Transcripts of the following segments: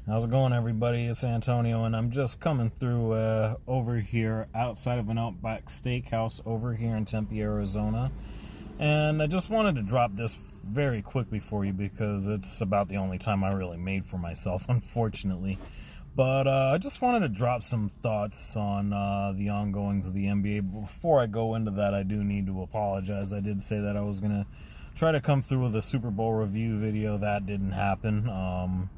How's it going, everybody? It's Antonio, and I'm just coming through over here outside of an Outback Steakhouse over here in Tempe, Arizona. And I just wanted to drop this very quickly for you because it's about the only time I really made for myself, unfortunately. But I just wanted to drop some thoughts on the ongoings of the NBA. Before I go into that, I do need to apologize. I did say that I was going to try to come through with a Super Bowl review video. That didn't happen.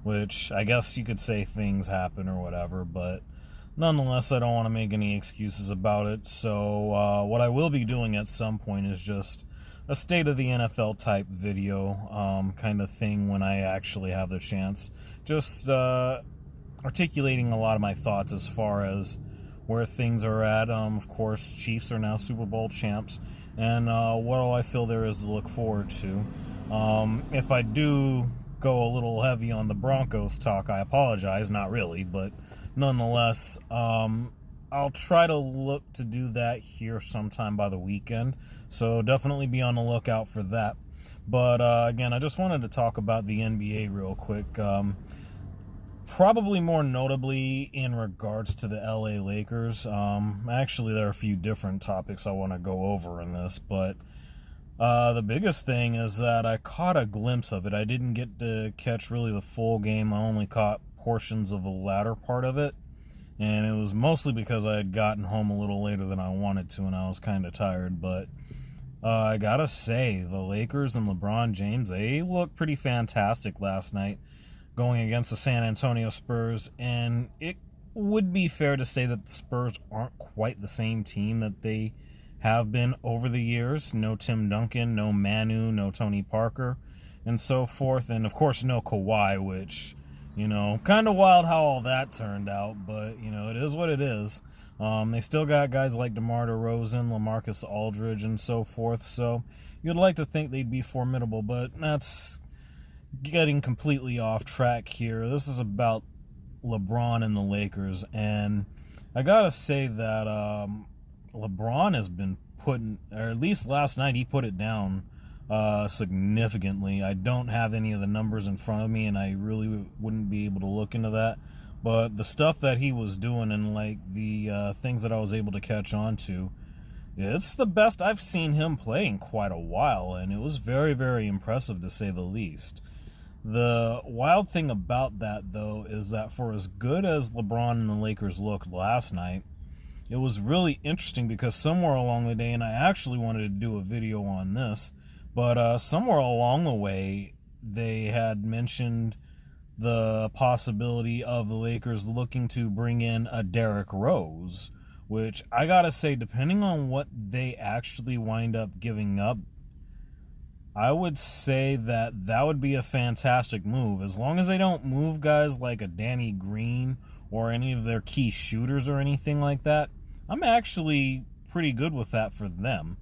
Which I guess you could say things happen or whatever, but nonetheless, I don't want to make any excuses about it. So what I will be doing at some point is just a state of the NFL type video kind of thing when I actually have the chance. Just articulating a lot of my thoughts as far as where things are at. Of course, Chiefs are now Super Bowl champs, and what all I feel there is to look forward to. If I do go a little heavy on the Broncos talk, I apologize, not really, but nonetheless, I'll try to look to do that here sometime by the weekend, so definitely be on the lookout for that. But again, I just wanted to talk about the NBA real quick, probably more notably in regards to the LA Lakers. Actually, there are a few different topics I want to go over in this, but the biggest thing is that I caught a glimpse of it. I didn't get to catch really the full game. I only caught portions of the latter part of it, and it was mostly because I had gotten home a little later than I wanted to, and I was kind of tired. But I gotta say, the Lakers and LeBron James, they looked pretty fantastic last night going against the San Antonio Spurs, and it would be fair to say that the Spurs aren't quite the same team that they have been over the years. No Tim Duncan, no Manu, no Tony Parker, and so forth. And, of course, no Kawhi, which, kind of wild how all that turned out. But, it is what it is. They still got guys like DeMar DeRozan, LaMarcus Aldridge, and so forth. So you'd like to think they'd be formidable, but that's getting completely off track here. This is about LeBron and the Lakers. And I got to say that LeBron has been putting, or at least last night he put it down significantly. I don't have any of the numbers in front of me, and I really wouldn't be able to look into that. But the stuff that he was doing and like the things that I was able to catch on to, it's the best I've seen him play in quite a while, and it was very, very impressive to say the least. The wild thing about that, though, is that for as good as LeBron and the Lakers looked last night, it was really interesting because somewhere along the day, and I actually wanted to do a video on this, but somewhere along the way, they had mentioned the possibility of the Lakers looking to bring in a Derrick Rose, which I gotta say, depending on what they actually wind up giving up, I would say that that would be a fantastic move. As long as they don't move guys like a Danny Green or any of their key shooters or anything like that, I'm actually pretty good with that for them.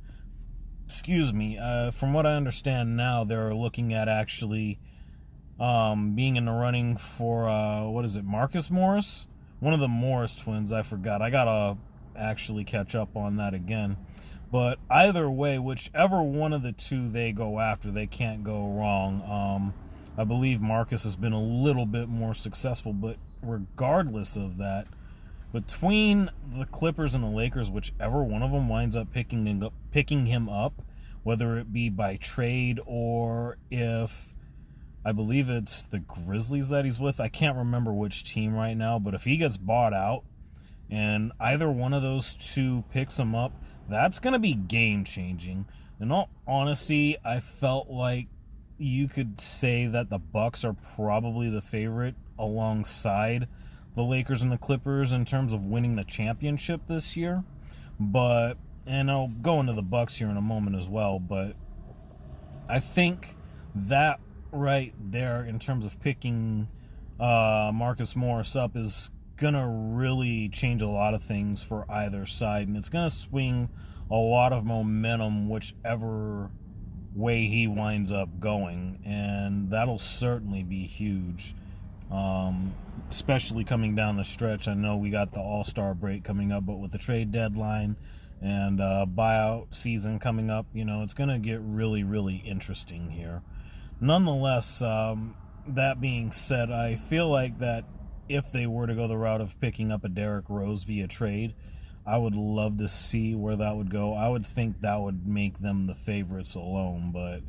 Excuse me. From what I understand now, they're looking at actually being in the running for, Marcus Morris? One of the Morris twins, I forgot. I gotta actually catch up on that again. But either way, whichever one of the two they go after, they can't go wrong. I believe Marcus has been a little bit more successful, but regardless of that, between the Clippers and the Lakers, whichever one of them winds up picking him up, whether it be by trade or if I believe it's the Grizzlies that he's with, I can't remember which team right now, but if he gets bought out and either one of those two picks him up, that's going to be game-changing. In all honesty, I felt like you could say that the Bucks are probably the favorite alongside the Lakers and the Clippers in terms of winning the championship this year. And I'll go into the Bucks here in a moment as well, but I think that right there in terms of picking Marcus Morris up is going to really change a lot of things for either side, and it's going to swing a lot of momentum whichever way he winds up going, and that'll certainly be huge, especially coming down the stretch. I know we got the All-Star break coming up, but with the trade deadline and buyout season coming up, it's going to get really, really interesting here. Nonetheless, that being said, I feel like that if they were to go the route of picking up a Derrick Rose via trade, I would love to see where that would go. I would think that would make them the favorites alone, but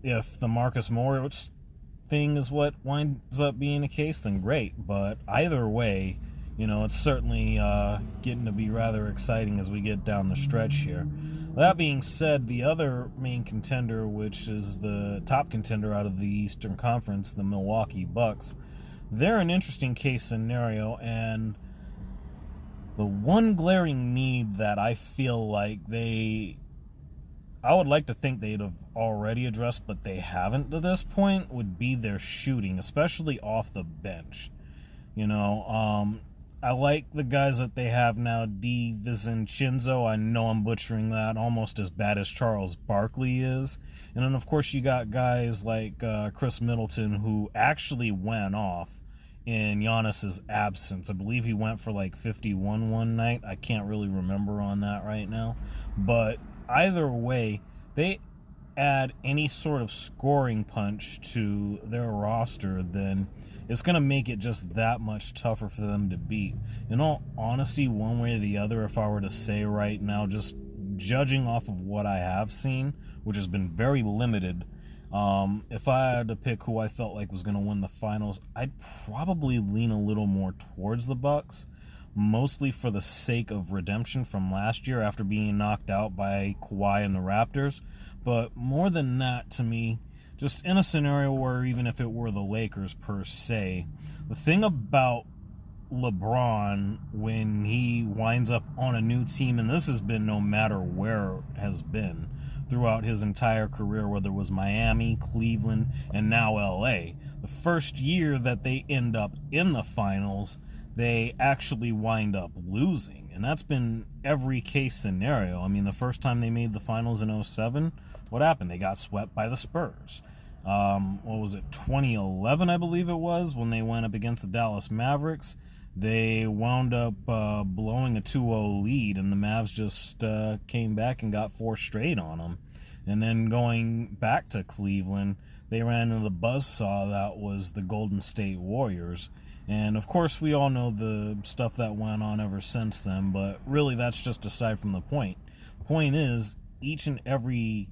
if the Marcus Morris thing is what winds up being the case, then great. But either way, it's certainly getting to be rather exciting as we get down the stretch here. That being said, the other main contender, which is the top contender out of the Eastern Conference, the Milwaukee Bucks, they're an interesting case scenario, and the one glaring need that I feel like I would like to think they'd have already addressed, but they haven't to this point, would be their shooting, especially off the bench. I like the guys that they have now, DiVincenzo. I know I'm butchering that almost as bad as Charles Barkley is. And then, of course, you got guys like Chris Middleton, who actually went off in Giannis's absence. I believe he went for like 51 one night. I can't really remember on that right now. But either way, they add any sort of scoring punch to their roster, then it's going to make it just that much tougher for them to beat. In all honesty, one way or the other, if I were to say right now, just judging off of what I have seen, which has been very limited, if I had to pick who I felt like was going to win the finals, I'd probably lean a little more towards the Bucks, mostly for the sake of redemption from last year after being knocked out by Kawhi and the Raptors. But more than that, to me, just in a scenario where even if it were the Lakers per se, the thing about LeBron when he winds up on a new team, and this has been no matter where it has been throughout his entire career, whether it was Miami, Cleveland, and now LA, the first year that they end up in the finals, they actually wind up losing. And that's been every case scenario. I mean, the first time they made the finals in 2007, what happened? They got swept by the Spurs. What was it, 2011, I believe it was, when they went up against the Dallas Mavericks. They wound up blowing a 2-0 lead, and the Mavs just came back and got 4 straight on them. And then going back to Cleveland, they ran into the buzzsaw that was the Golden State Warriors. And, of course, we all know the stuff that went on ever since then, but really that's just aside from the point. The point is, each and every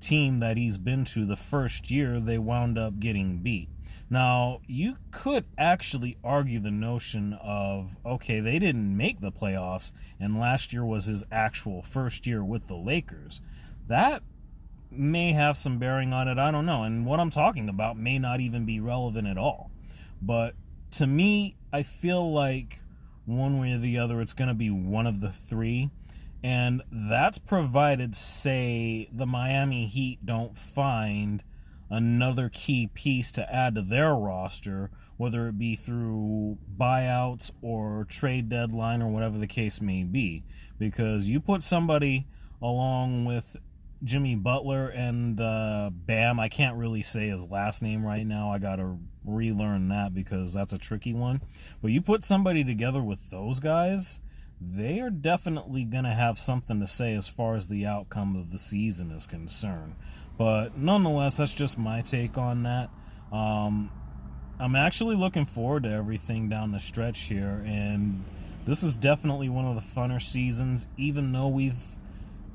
team that he's been to the first year, they wound up getting beat. Now, you could actually argue the notion of, okay, they didn't make the playoffs, and last year was his actual first year with the Lakers. That may have some bearing on it, I don't know. And what I'm talking about may not even be relevant at all. But to me, I feel like one way or the other, it's going to be one of the three. And that's provided, say, the Miami Heat don't find another key piece to add to their roster, whether it be through buyouts or trade deadline or whatever the case may be. Because you put somebody along with Jimmy Butler and Bam, I can't really say his last name right now. I got to relearn that because that's a tricky one. But you put somebody together with those guys, they are definitely going to have something to say as far as the outcome of the season is concerned. But nonetheless, that's just my take on that. I'm actually looking forward to everything down the stretch here, and this is definitely one of the funner seasons, even though we've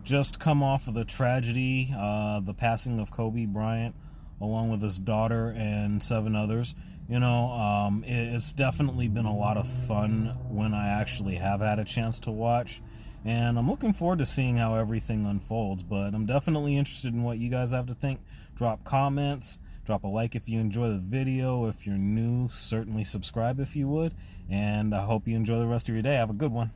just come off of the tragedy, the passing of Kobe Bryant, along with his daughter and 7 others. It's definitely been a lot of fun when I actually have had a chance to watch. And I'm looking forward to seeing how everything unfolds. But I'm definitely interested in what you guys have to think. Drop comments. Drop a like if you enjoy the video. If you're new, certainly subscribe if you would. And I hope you enjoy the rest of your day. Have a good one.